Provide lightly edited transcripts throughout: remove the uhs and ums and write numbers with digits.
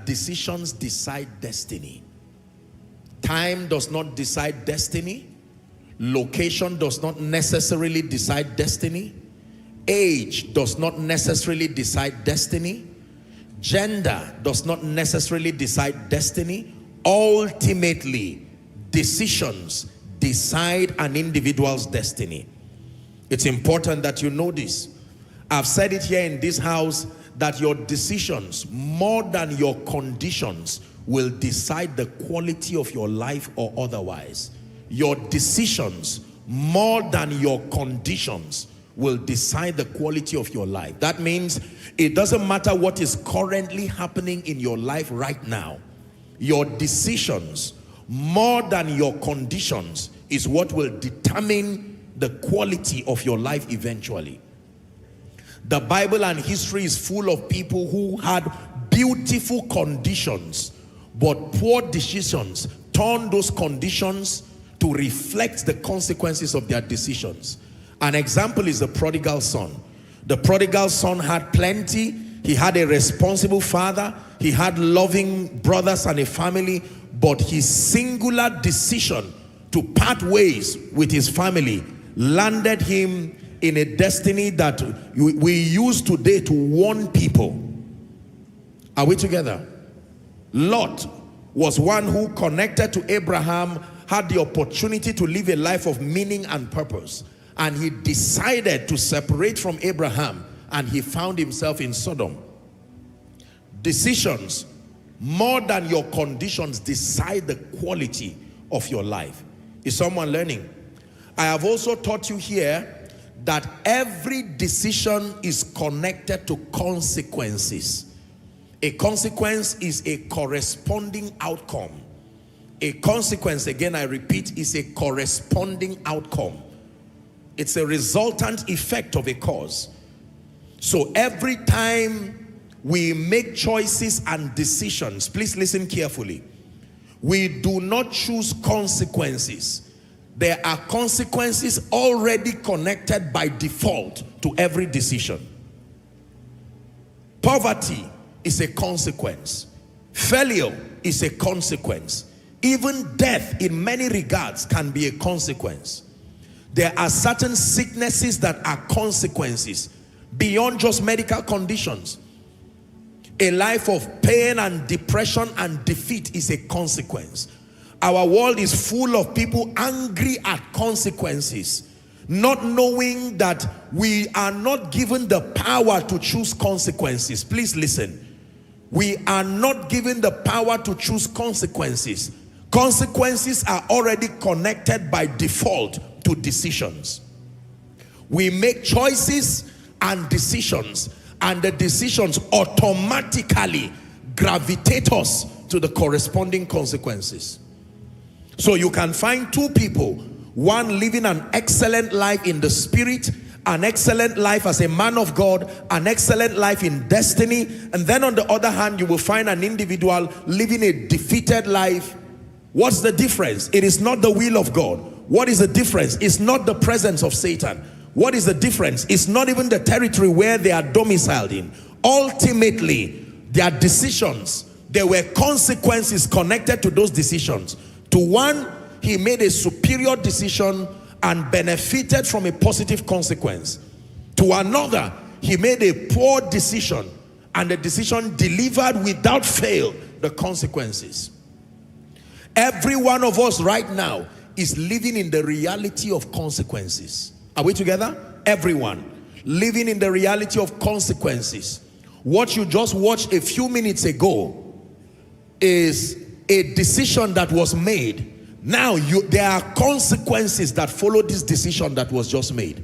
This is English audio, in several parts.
that decisions decide destiny. Time does not decide destiny. Location does not necessarily decide destiny. Age does not necessarily decide destiny. Gender does not necessarily decide destiny. Ultimately, decisions decide an individual's destiny. It's important that you know this. I've said it here in this house that your decisions, more than your conditions, will decide the quality of your life or otherwise. Your decisions, more than your conditions, will decide the quality of your life. That means it doesn't matter what is currently happening in your life right now. Your decisions, more than your conditions, is what will determine the quality of your life eventually. The Bible and history is full of people who had beautiful conditions, but poor decisions turned those conditions to reflect the consequences of their decisions. An example is the prodigal son. The prodigal son had plenty. He had a responsible father. He had loving brothers and a family, but his singular decision to part ways with his family landed him in a destiny that we use today to warn people. Are we together? Lot was one who, connected to Abraham, had the opportunity to live a life of meaning and purpose. And he decided to separate from Abraham, and he found himself in Sodom. Decisions, more than your conditions, decide the quality of your life. Is someone learning? I have also taught you here that every decision is connected to consequences. A consequence is a corresponding outcome. A consequence, again I repeat, is a corresponding outcome. It's a resultant effect of a cause. So every time we make choices and decisions, please listen carefully. We do not choose consequences. There are consequences already connected by default to every decision. Poverty is a consequence. Failure is a consequence. Even death, in many regards, can be a consequence. There are certain sicknesses that are consequences beyond just medical conditions. A life of pain and depression and defeat is a consequence. Our world is full of people angry at consequences, not knowing that we are not given the power to choose consequences. Please listen. We are not given the power to choose consequences. Consequences are already connected by default to decisions. We make choices and decisions, and the decisions automatically gravitate us to the corresponding consequences. So you can find two people, one living an excellent life in the spirit, an excellent life as a man of God, an excellent life in destiny, and then on the other hand you will find an individual living a defeated life. What's the difference? It is not the will of God. What is the difference? It's not the presence of Satan. What is the difference? It's not even the territory where they are domiciled in. Ultimately, their decisions, there were consequences connected to those decisions. To one, he made a superior decision and benefited from a positive consequence. To another, he made a poor decision, and the decision delivered without fail the consequences. Every one of us right now is living in the reality of consequences. Are we together? Everyone living in the reality of consequences. What you just watched a few minutes ago is a decision that was made. Now there are consequences that follow this decision that was just made.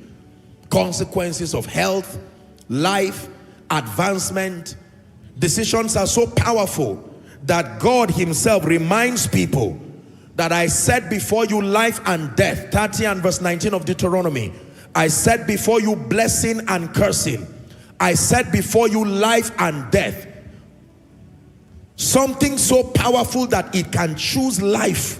Consequences of health, life, advancement. Decisions are so powerful that God himself reminds people that I set before you life and death. 30 and verse 19 of Deuteronomy. I set before you blessing and cursing. I set before you life and death. Something so powerful that it can choose life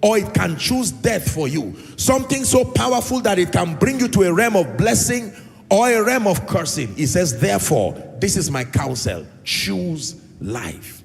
or it can choose death for you. Something so powerful that it can bring you to a realm of blessing or a realm of cursing. He says, therefore, this is my counsel. Choose life.